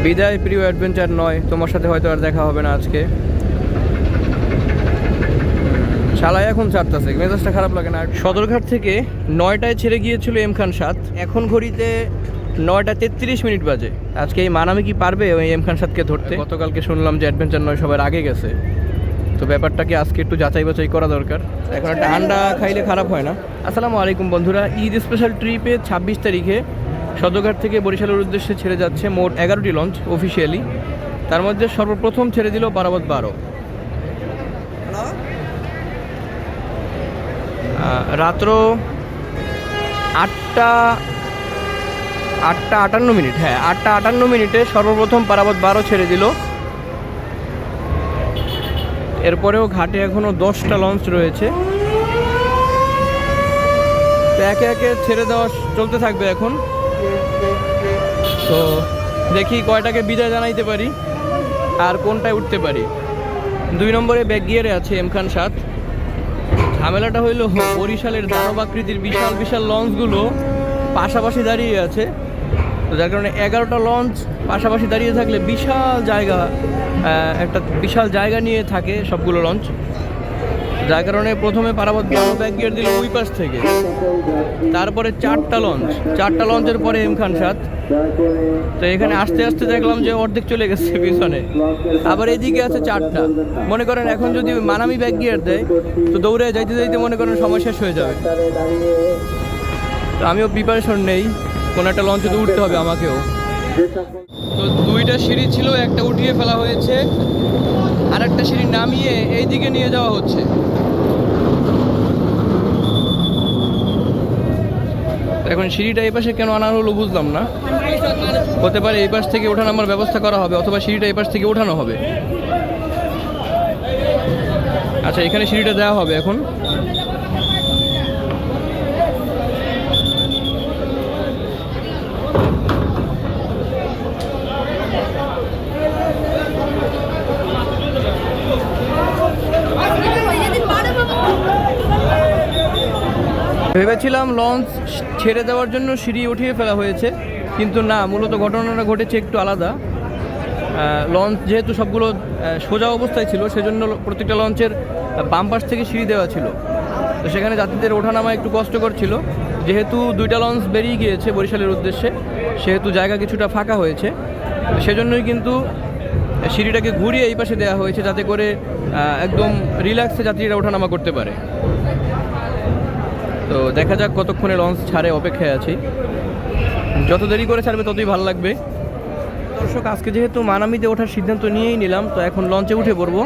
বিদায় প্রিয় অ্যাডভেঞ্চার নয়, তোমার সাথে হয়তো আর দেখা হবে না আজকে। শালায় এখন ছাড়তেছে, মেজাজটা খারাপ লাগে না। সদরঘাট থেকে 9টায় ছেড়ে গিয়েছিল এম খান 7, এখন ঘড়িতে 9:33 বাজে। আজকে এই মানামি কি পারবে ওই এম খান 7কে ধরতে? গতকালকে শুনলাম যে অ্যাডভেঞ্চার নয় সবার আগে গেছে, তো ব্যাপারটাকে আজকে একটু যাচাই বাছাই করা দরকার। এখন একটা আন্ডা খাইলে খারাপ হয় না। আসসালামু আলাইকুম বন্ধুরা, ঈদ স্পেশাল ট্রিপে 26 তারিখে সদরঘাট থেকে বরিশালের উদ্দেশ্যে ছেড়ে যাচ্ছে মোট 11টি লঞ্চ অফিসিয়ালি। তার মধ্যে সর্বপ্রথম ছেড়ে দিল বারাবত 12। রাত্র 8:58, হ্যাঁ 8:58 সর্বপ্রথম পারাবত 12 ছেড়ে দিল। এরপরেও ঘাটে এখনও 10টা লঞ্চ রয়েছে, তো একে একে ছেড়ে দেওয়া চলতে থাকবে এখন। তো দেখি কয়টাকে বিদায় জানাইতে পারি আর কোনটায় উঠতে পারি। 2 নম্বরে ব্যাক গিয়ারে আছে এম খান 7। ঝামেলাটা হইল বরিশালের দানব আকৃতির বিশাল বিশাল লঞ্চগুলো পাশাপাশি দাঁড়িয়ে আছে, তো যার কারণে 11টা লঞ্চ পাশাপাশি দাঁড়িয়ে থাকলে বিশাল জায়গা, একটা বিশাল জায়গা নিয়ে থাকে সবগুলো লঞ্চ। যার কারণে প্রথমে পারাবত ব্যাক গিয়ার দিল ওই পাশ থেকে, তারপরে 4টা লঞ্চের পরে এম খান 7। তো এখানে আস্তে আস্তে দেখলাম যে অর্ধেক চলে গেছে পিছনে, আবার এদিকে আছে 4টা। মনে করেন এখন যদি মানামি ব্যাক গিয়ার দেয় তো দৌড়ে যাইতে যাইতে মনে করেন সময় শেষ হয়ে যাবে। তো আমিও প্রিপারেশন নেই, কোনো একটা লঞ্চে তো উঠতে হবে আমাকেও। তো 2টা সিঁড়ি ছিল, একটা উঠিয়ে ফেলা হয়েছে, আর একটা সিঁড়ি নামিয়ে এই দিকে নিয়ে যাওয়া হচ্ছে। এখন সিঁড়িটা এই পাশে কেন আনা হলো বুঝলাম না। হতে পারে এই পাশ থেকে ওঠানামার ব্যবস্থা করা হবে, অথবা সিঁড়িটা এই পাশ থেকে ওঠানো হবে। আচ্ছা, এখানে সিঁড়িটা দেওয়া হবে এখন। ভেবেছিলাম লঞ্চ ছেড়ে দেওয়ার জন্য সিঁড়ি উঠিয়ে ফেলা হয়েছে, কিন্তু না, মূলত ঘটনাটা ঘটেছে একটু আলাদা। লঞ্চ যেহেতু সবগুলো সোজা অবস্থায় ছিল, সেজন্য প্রত্যেকটা লঞ্চের বাম পাশ থেকে সিঁড়ি দেওয়া ছিল, তো সেখানে যাত্রীদের ওঠানামা একটু কষ্টকর ছিল। যেহেতু 2টা লঞ্চ বেরিয়ে গিয়েছে বরিশালের উদ্দেশ্যে, সেহেতু জায়গা কিছুটা ফাঁকা হয়েছে, সেজন্যই কিন্তু সিঁড়িটাকে ঘুরিয়ে এই পাশে দেওয়া হয়েছে, যাতে করে একদম রিল্যাক্সে যাত্রীরা ওঠানামা করতে পারে। তো দেখা যাক কতক্ষণে লঞ্চ ছাড়ে, অপেক্ষায় আছি। যত দেরি করে ছাড়বে ততই ভালো লাগবে। দর্শক, আজকে যেহেতু মানামিতে ওঠার সিদ্ধান্ত নিয়েই নিলাম, তো এখন লঞ্চে উঠে পড়বো।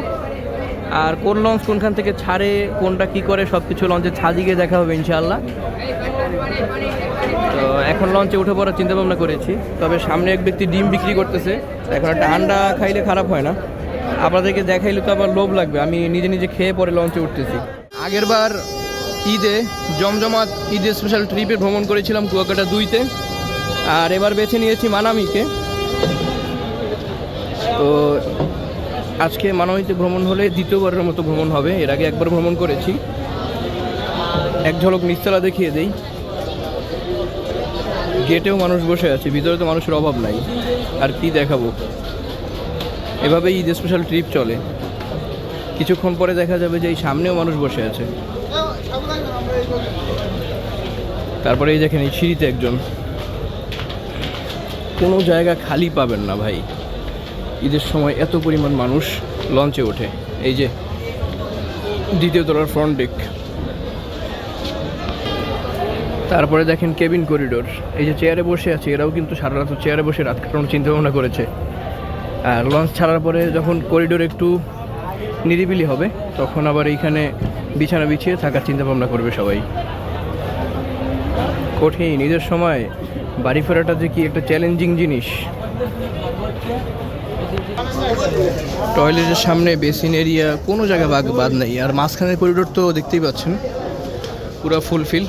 আর কোন লঞ্চ কোনখান থেকে ছাড়ে, কোনটা কি করে, সব কিছু লঞ্চে ছাদে গিয়ে দেখা হবে ইনশাআল্লাহ। তো এখন লঞ্চে উঠে পড়ার চিন্তা ভাবনা করেছি, তবে সামনে এক ব্যক্তি ডিম বিক্রি করতেছে। এখন একটা আন্ডা খাইলে খারাপ হয় না, আপনাদেরকে দেখাইলে তো আবার লোভ লাগবে। আমি নিজে নিজে খেয়ে পরে লঞ্চে উঠতেছি। আগের বার ঈদে জমজমাট ঈদ স্পেশাল ট্রিপে ভ্রমণ করেছিলাম কুয়াকাটা 2-তে, আর এবার বেছে নিয়েছি মানামিকে। তো আজকে মানামিতে ভ্রমণ হলে দ্বিতীয়বারের মতো ভ্রমণ হবে। এর আগে একবার ভ্রমণ করেছি। এক ঝলক নিচতলা দেখিয়ে দেই। গেটেও মানুষ বসে আছে, ভিতরে তো মানুষের অভাব নাই, আর কি দেখাবো। এভাবেই ঈদ স্পেশাল ট্রিপ চলে। কিছুক্ষণ পরে দেখা যাবে যে এই সামনেও মানুষ বসে আছে। তারপরে এই দেখেন, এই সিঁড়িতে একজন। কোনো জায়গা খালি পাবেন না ভাই, ঈদের সময় এত পরিমাণ মানুষ লঞ্চে ওঠে। এই যে 2য় তলার ফ্রন্ট ডেক। তারপরে দেখেন কেবিন করিডোর। এই যে চেয়ারে বসে আছে, এরাও কিন্তু সারা রাত চেয়ারে বসে রাত কাটানোর চিন্তা ভাবনা করেছে। আর লঞ্চ ছাড়ার পরে যখন করিডোর একটু নিরিবিলি হবে, তখন আবার এইখানে বিছানা বিছিয়ে থাকার চিন্তা ভাবনা করবে সবাই। কঠিন, ঈদের সময় বাড়ি ফেরাটা যে কি একটা চ্যালেঞ্জিং জিনিস। টয়লেটের সামনে বেসিন এরিয়া, কোনো জায়গা বাদ নেই। আর মাঝখানের করিডোর তো দেখতেই পাচ্ছেন পুরো ফুলফিল।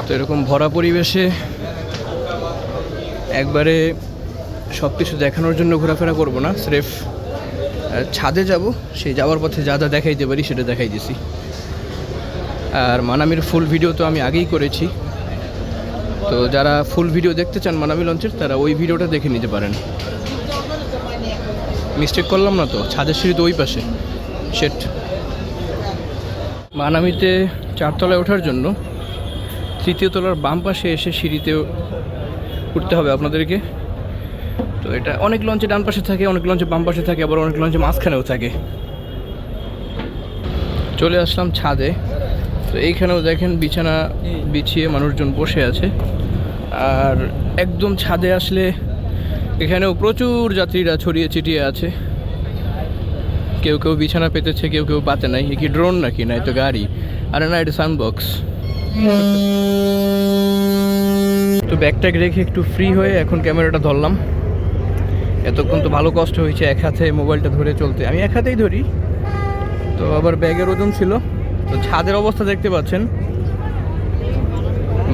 তো এরকম ভরা পরিবেশে একবারে সব কিছু দেখানোর জন্য ঘোরাফেরা করবো না, স্রেফ ছাদে যাব। সেই যাওয়ার পথে যা যা দেখাইতে পারি সেটা দেখাই দিছি। আর মানামির ফুল ভিডিও তো আমি আগেই করেছি, তো যারা ফুল ভিডিও দেখতে চান মানামি লঞ্চের তারা ওই ভিডিওটা দেখে নিতে পারেন। মিস্টেক করলাম না তো? ছাদের সিঁড়ি তো ওই পাশে। সেট মানামিতে 4 তলায় ওঠার জন্য 3য় তলার বাম পাশে এসে সিঁড়িতে উঠতে হবে আপনাদেরকে। তো এটা অনেক লঞ্চে ডান পাশে থাকে, অনেক লঞ্চে বাম পাশে থাকে, আবার অনেক লঞ্চে মাঝখানেও থাকে। চলে আসলাম ছাদে। তো এইখানেও দেখেন বিছানা বিছিয়ে মানুষজন বসে আছে। আর একদম ছাদে আসলে এখানেও প্রচুর যাত্রীরা ছড়িয়ে ছিটিয়ে আছে। কেউ কেউ বিছানা পেতেছে, কেউ কেউ পাতে নাই। কি ড্রোন নাকি? না, তো গাড়ি। আরে না, এটা সাউন্ডবক্স। তো ব্যাগট্যাগ রেখে একটু ফ্রি হয়ে এখন ক্যামেরাটা ধরলাম। এতক্ষণ তো ভালো কষ্ট হয়েছে এক হাতে মোবাইলটা ধরে চলতে। আমি এক হাতেই ধরি, তো আবার ব্যাগের ওজন ছিল। তো ছাদের অবস্থা দেখতে পাচ্ছেন,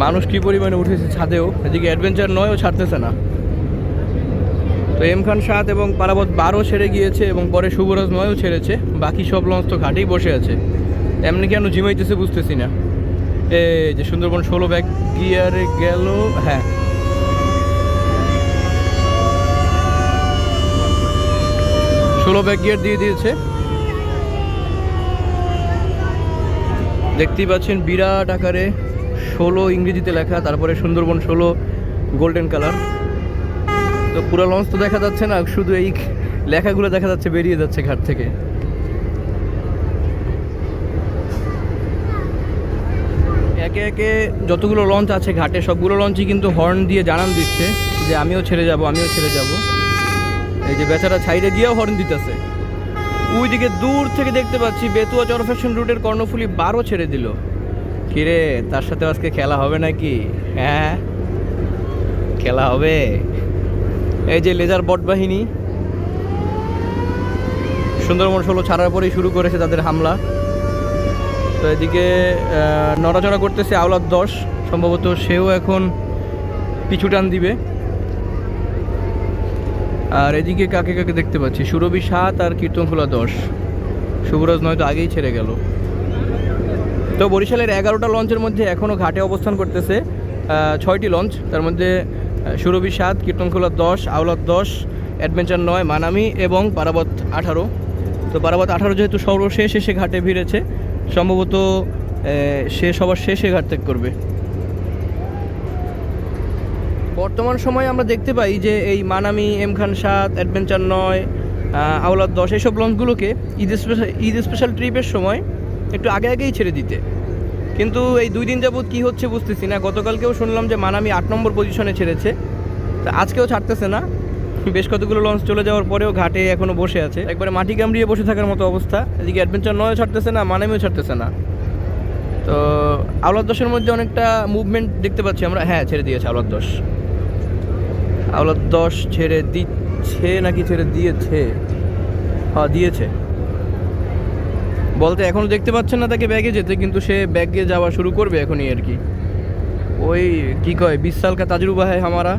মানুষ কি পরিমাণে উঠেছে ছাদেও। এদিকে অ্যাডভেঞ্চার 9ও ছাড়তেছে না। তো এম খান 7 এবং পারাবত 12 ছেড়ে গিয়েছে এবং পরে শুভরাজ 9ও ছেড়েছে। বাকি সব লঞ্চ তো ঘাটেই বসে আছে। এমনি কেন ঝিমাইতেছে বুঝতেছি না। এই যে সুন্দরবন 16 ব্যাগ গিয়ারে গেল। হ্যাঁ, 16 ব্যাগ গিয়ার দিয়ে দিয়েছে। দেখতেই পাচ্ছেন বিরাট আকারে 16 ইংরেজিতে লেখা, তারপরে সুন্দরবন 16 গোল্ডেন কালার। তো পুরো লঞ্চ তো দেখা যাচ্ছে না, শুধু এই লেখাগুলো দেখা যাচ্ছে বেরিয়ে যাচ্ছে ঘাট থেকে। একে একে যতগুলো লঞ্চ আছে ঘাটে সবগুলো লঞ্চই কিন্তু হর্ন দিয়ে জানান দিচ্ছে যে আমিও ছেড়ে যাব, আমিও ছেড়ে যাব। এই যে বেচারা ছাইরে গিয়েও হর্ন দিতেছে। ওইদিকে দূর থেকে দেখতে পাচ্ছি বেতুয়া চরফ্যাশন রুটের কর্ণফুলী 12 ছেড়ে দিল। কিরে, তার সাথে আজকে খেলা হবে নাকি? হ্যাঁ, খেলা হবে। এই যে লেজার বট বাহিনী সুন্দরবন 16 ছাড়ার পরেই শুরু করেছে তাদের হামলা। তো এদিকে নড়াচড়া করতেছে আওলাদ 10, সম্ভবত সেও এখন পিছু টান দিবে। আর এদিকে কাকে কাকে দেখতে পাচ্ছি, সুরভি 7 আর কীর্তনখোলা 10। শুভরাজ 9 তো আগেই ছেড়ে গেল। তো বরিশালের 11টা লঞ্চের মধ্যে এখনও ঘাটে অবস্থান করতেছে 6টি লঞ্চ। তার মধ্যে সুরভি 7, কীর্তনখোলা 10, আওলাদ 10, অ্যাডভেঞ্চার 9, মানামি এবং পারাবত 18। তো পারাবত 18 যেহেতু সর্বশেষ এসে ঘাটে ভিড়েছে, সম্ভবত সে সবার শেষে ঘাট ত্যাগ করবে। বর্তমান সময়ে আমরা দেখতে পাই যে এই মানামি, এম খান 7, অ্যাডভেঞ্চার 9, আওলাদ 10 এইসব লঞ্চগুলোকে ঈদ স্পেশাল ট্রিপের সময় একটু আগে আগেই ছেড়ে দিতে। কিন্তু এই 2 দিন যাবৎ কী হচ্ছে বুঝতেছি না। গতকালকেও শুনলাম যে মানামি 8 নম্বর পজিশনে ছেড়েছে, তা আজকেও ছাড়তেছে না। বেশ কতগুলো লঞ্চ চলে যাওয়ার পরেও ঘাটে এখনও বসে আছে, একবারে মাটি কামড়িয়ে বসে থাকার মতো অবস্থা। এদিকে অ্যাডভেঞ্চার 9ও ছাড়তেছে না, মানামিও ছাড়তেছে না। তো আওলাদ 10-এর মধ্যে অনেকটা মুভমেন্ট দেখতে পাচ্ছি আমরা। হ্যাঁ, ছেড়ে দিয়েছে আওলাদ 10। আওলাদ 10 ছেড়ে দিচ্ছে নাকি ছেড়ে দিয়েছে? হ্যাঁ, দিয়েছে বলতে এখনও দেখতে পাচ্ছেন না তাকে ব্যাগে যেতে, কিন্তু সে ব্যাগে যাওয়া শুরু করবে এখনই আর কি। ওই কি কয়, 20 साल का तजुर्बा है हमारा,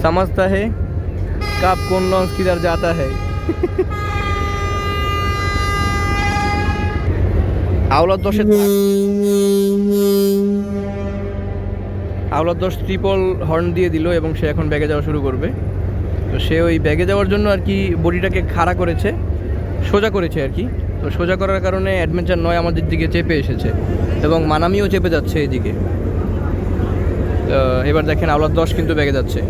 समझता है कब कौन लॉन्च किधर जाता है। আওলাদ 10 ট্রিপল হর্ন দিয়ে দিল এবং সে এখন ব্যাগে যাওয়া শুরু করবে। তো সে ওই ব্যাগে যাওয়ার জন্য আর কি বডিটাকে খাড়া করেছে, সোজা করেছে আর কি। তো সোজা করার কারণে অ্যাডভেঞ্চার 9 আমাদের দিকে চেপে এসেছে এবং মানামিও চেপে যাচ্ছে এদিকে। এবার দেখেন আওলাদ 10 কিন্তু ব্যাগে যাচ্ছে।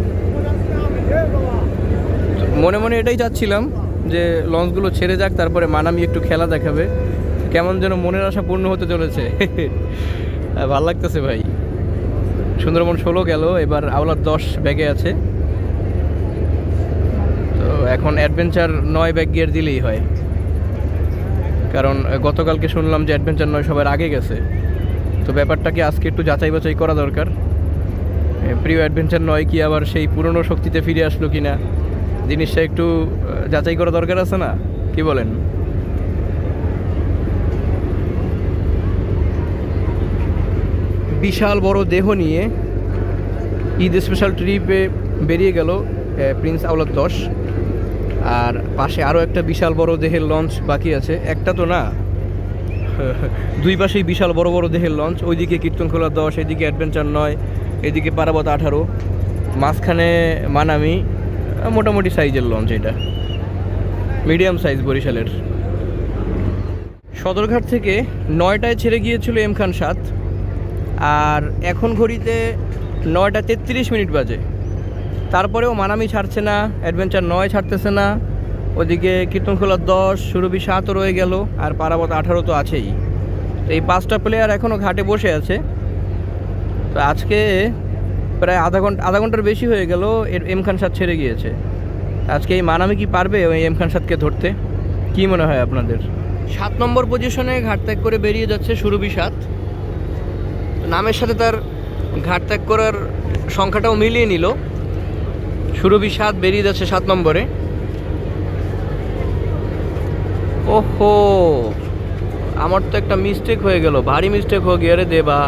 মনে মনে এটাই চাচ্ছিলাম যে লঞ্চগুলো ছেড়ে যাক, তারপরে মানামি একটু খেলা দেখাবে। কেমন যেন মনের আশা পূর্ণ হতে চলেছে। ভাল লাগতেছে ভাই। সুন্দরবন 16 গেল, এবার আওলাদ 10 ব্যাগে আছে। তো এখন অ্যাডভেঞ্চার 9 ব্যাগ গিয়ার দিলেই হয়, কারণ গতকালকে শুনলাম যে অ্যাডভেঞ্চার 9 সবার আগে গেছে। তো ব্যাপারটাকে আজকে একটু যাচাই বাছাই করা দরকার। প্রিয় অ্যাডভেঞ্চার 9 কি আবার সেই পুরনো শক্তিতে ফিরে আসলো কিনা, জিনিসটা একটু যাচাই করা দরকার আছে না, কি বলেন? বিশাল বড় দেহ নিয়ে ঈদ স্পেশাল ট্রিপে বেরিয়ে গেল প্রিন্স আওলাদ 10। আর পাশে আরও একটা বিশাল বড় দেহের লঞ্চ বাকি আছে, একটা তো না, দুই পাশেই বিশাল বড় বড় দেহের লঞ্চ, ওইদিকে কীর্তনখোলা 10, এদিকে অ্যাডভেঞ্চার 9, এদিকে পারাবত 18, মাঝখানে মানামি। মোটামুটি সাইজের লঞ্চ, এটা মিডিয়াম সাইজ বরিশালের। সদরঘাট থেকে 9টায় ছেড়ে গিয়েছিল এম খান 7, আর এখন ঘড়িতে 9টা 33 মিনিট বাজে। তারপরেও মানামি ছাড়ছে না, অ্যাডভেঞ্চার 9 ছাড়তেছে না, ওদিকে কীর্তনখোলা 10, সুরভি 7ও রয়ে গেল, আর পারাবত 18 তো আছেই। তো এই 5টা প্লেয়ার এখনও ঘাটে বসে আছে। তো আজকে প্রায় আধা ঘন্টার বেশি হয়ে গেল এম খান 7 ছেড়ে গিয়েছে। আজকে এই মানামি কি পারবে ওই এম খান 7কে ধরতে? কি মনে হয় আপনাদের? 7 নম্বর পজিশনে ঘাট ত্যাগ করে বেরিয়ে যাচ্ছে সুরভি 7। নামের সাথে তার ঘাট ত্যাগ করার সংখ্যাটাও মিলিয়ে নিল। সুরভি 7 বেরিয়ে যাচ্ছে 7 নম্বরে। ওহো, আমার তো একটা মিস্টেক হয়ে গেল, ভারী মিস্টেক হয়ে গিয়ে রে দেবা।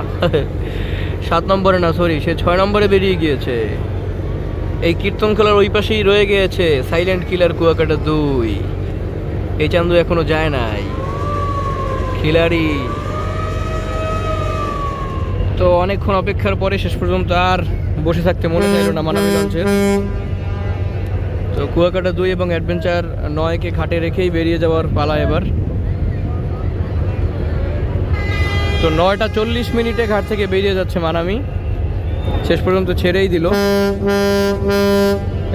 7 নম্বরে না, সরি, সে 6 নম্বরে বেরিয়ে গিয়েছে। এই কীর্তনখোলার ওই পাশেই রয়ে গিয়েছে সাইলেন্ট কিলার কুয়াকাটা 2। এই চান্দু এখনো যায় নাই, খিলাড়ি। তো অনেকক্ষণ অপেক্ষার পরে শেষ পর্যন্ত আর বসে থাকতে মনে চাইল না মানামি লঞ্চের। তো কুয়াকাটা 2 এবং অ্যাডভেঞ্চার 9কে ঘাটে রেখেই বেরিয়ে যাওয়ার পালা এবার। তো 9টা 40 মিনিটে ঘাট থেকে বেরিয়ে যাচ্ছে মানামি, শেষ পর্যন্ত ছেড়েই দিল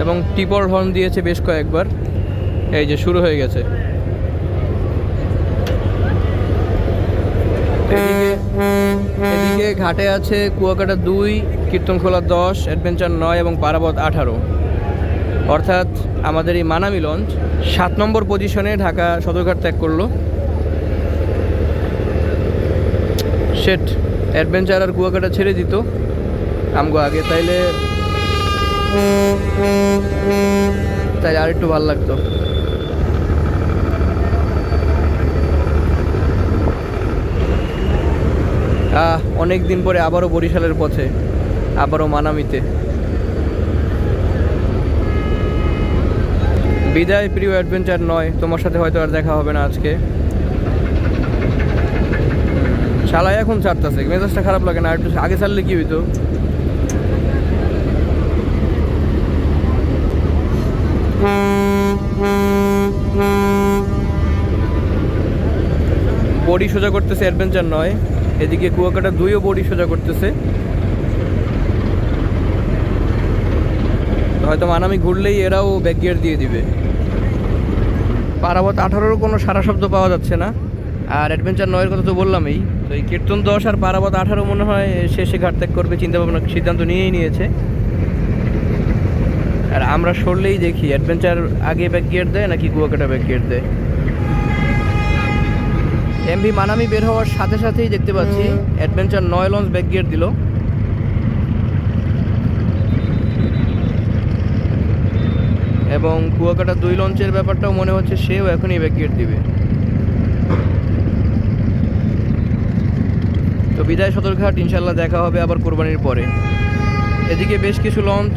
এবং টিপর হর্ন দিয়েছে বেশ কয়েকবার। এই যে শুরু হয়ে গেছে। এদিকে ঘাটে আছে কুয়াকাটা 2, কীর্তনখোলা 10, অ্যাডভেঞ্চার 9 এবং পারাবত 18। অর্থাৎ আমাদের এই মানামি লঞ্চ 7 নম্বর পজিশনে ঢাকা সদরঘাট ত্যাগ করলো। সেট অ্যাডভেঞ্চার আর কুয়াকাটা ছেড়ে দিত আমগো আগে, তাইলে আর একটু ভালো লাগতো। অনেক দিন পরে আবারও বরিশালের পথে, আবারও মানামিতে। বিদায় প্রিয় অ্যাডভেঞ্চার 9, তোমার সাথে হয়তো আর দেখা হবে না আজকে। শালায় এখন ছাড়তেছে, মেজাজটা খারাপ লাগে না? একটু আগে ছাড়লে কি হইতো? বডি সোজা করতেছে অ্যাডভেঞ্চার 9, এদিকে কুয়াকাটা 2ও বডি সোজা করতেছে। হয়তো মানামি ঘুরলেই এরাও ব্যাক গিয়ার দিয়ে দিবে। পারাবত 18-র কোনো সারা শব্দ পাওয়া যাচ্ছে না, আর অ্যাডভেঞ্চার 9-এর কথা তো বললামই। তো এই কীর্তন 10 আর পারাবত 18 মনে হয় শেষে ঘাট ত্যাগ করবে, চিন্তাভাবনা সিদ্ধান্ত নিয়েই নিয়েছে। আর আমরা সরলেই দেখি অ্যাডভেঞ্চার আগে ব্যাক গিয়ার দেয় নাকি কুয়াকাটা ব্যাক গিয়ার দেয়। এমভি মানামি বের হওয়ার সাথে সাথেই দেখতে পাচ্ছি অ্যাডভেঞ্চার 9 লঞ্চ ব্যাক গিয়ার দিল। এবং কুয়াকাটা 2 লঞ্চের ব্যাপারটাও মনে হচ্ছে সেও এখনই ব্যাক গিয়ার দিবে। তো বিদায় সদরঘাট, ইনশাল্লাহ দেখা হবে আবার কোরবানির পরে। এদিকে বেশ কিছু লঞ্চ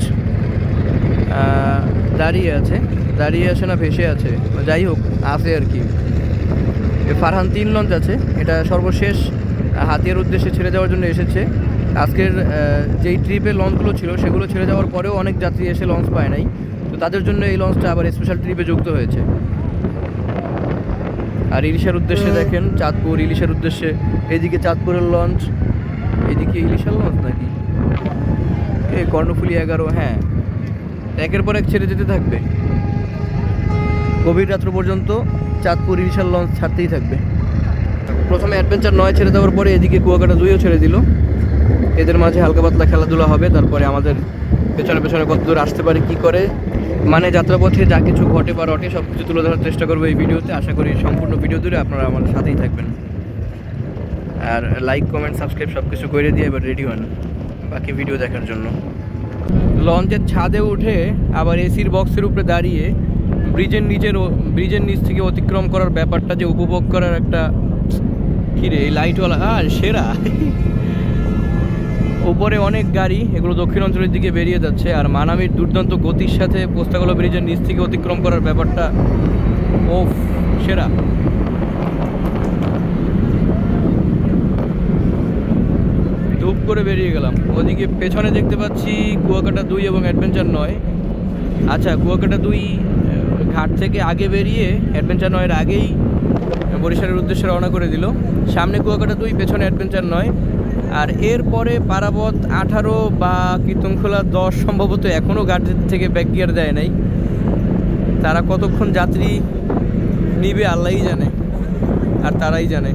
দাঁড়িয়ে আছে না ভেসে আছে, যাই হোক আছে আর কি। ফারহান 3 লঞ্চ আছে, এটা সর্বশেষ হাতিয়ার উদ্দেশ্যে ছেড়ে যাওয়ার জন্য এসেছে। আজকের যেই ট্রিপে লঞ্চগুলো ছিল সেগুলো ছেড়ে যাওয়ার পরেও অনেক যাত্রী এসে লঞ্চ পায় নাই, তো তাদের জন্য এই লঞ্চটা আবার স্পেশাল ট্রিপে যুক্ত হয়েছে। আর ইলিশার উদ্দেশ্যে দেখেন, চাঁদপুর ইলিশার উদ্দেশ্যে, এদিকে চাঁদপুরের লঞ্চ, এদিকে ইলিশার লঞ্চ নাকি এই কর্ণফুলি 11, হ্যাঁ, একের পর এক ছেড়ে যেতে থাকবে গভীর রাত্র পর্যন্ত। চাঁদপুর ইলিশার লঞ্চ ছাড়তেই থাকবে। প্রথমে অ্যাডভেঞ্চার 9 ছেড়ে দেওয়ার পরে এদিকে কুয়াকাটা 2ও ছেড়ে দিল। এদের মাঝে হালকা পাতলা খেলাধুলা হবে, তারপরে আমাদের পেছনে পেছনে কত দূর আসতে পারে কি করে, মানে যাত্রাপথে যা কিছু ঘটে বা রটে সব কিছু তুলে ধরার চেষ্টা করবো এই ভিডিওতে। আশা করি সম্পূর্ণ ভিডিও জুড়ে আপনারা আমাদের সাথেই থাকবেন। আর লাইক কমেন্ট সাবস্ক্রাইব সব কিছু করে দিয়ে এবার রেডি হন বাকি ভিডিও দেখার জন্য। লঞ্চের ছাদে উঠে আবার এসির বক্সের উপরে দাঁড়িয়ে ব্রিজের নিচ থেকে অতিক্রম করার ব্যাপারটা যে উপভোগ করার একটা, কিরে এই লাইটওয়ালা সেরা। উপরে অনেক গাড়ি, এগুলো দক্ষিণ অঞ্চলের দিকে বেরিয়ে যাচ্ছে, আর মানামির দুর্দান্ত গতির সাথে পোস্তাগোলা ব্রিজের নিচ থেকে অতিক্রম করার ব্যাপারটা ওফ সেরা। করে বেরিয়ে গেলাম। ওদিকে পেছনে দেখতে পাচ্ছি কুয়াকাটা 2 এবং অ্যাডভেঞ্চার 9। আচ্ছা, কুয়াকাটা 2 ঘাট থেকে আগে বেরিয়ে অ্যাডভেঞ্চার 9-এর আগেই বরিশালের উদ্দেশ্যে রওনা করে দিল। সামনে কুয়াকাটা 2, পেছনে অ্যাডভেঞ্চার 9। আর এরপরে পারাবত 18 বা কীর্তনখোলা 10 সম্ভবত এখনও ঘাট থেকে ব্যাক গিয়ার দেয় নাই। তারা কতক্ষণ যাত্রী নিবে আল্লাহই জানে, আর তারাই জানে।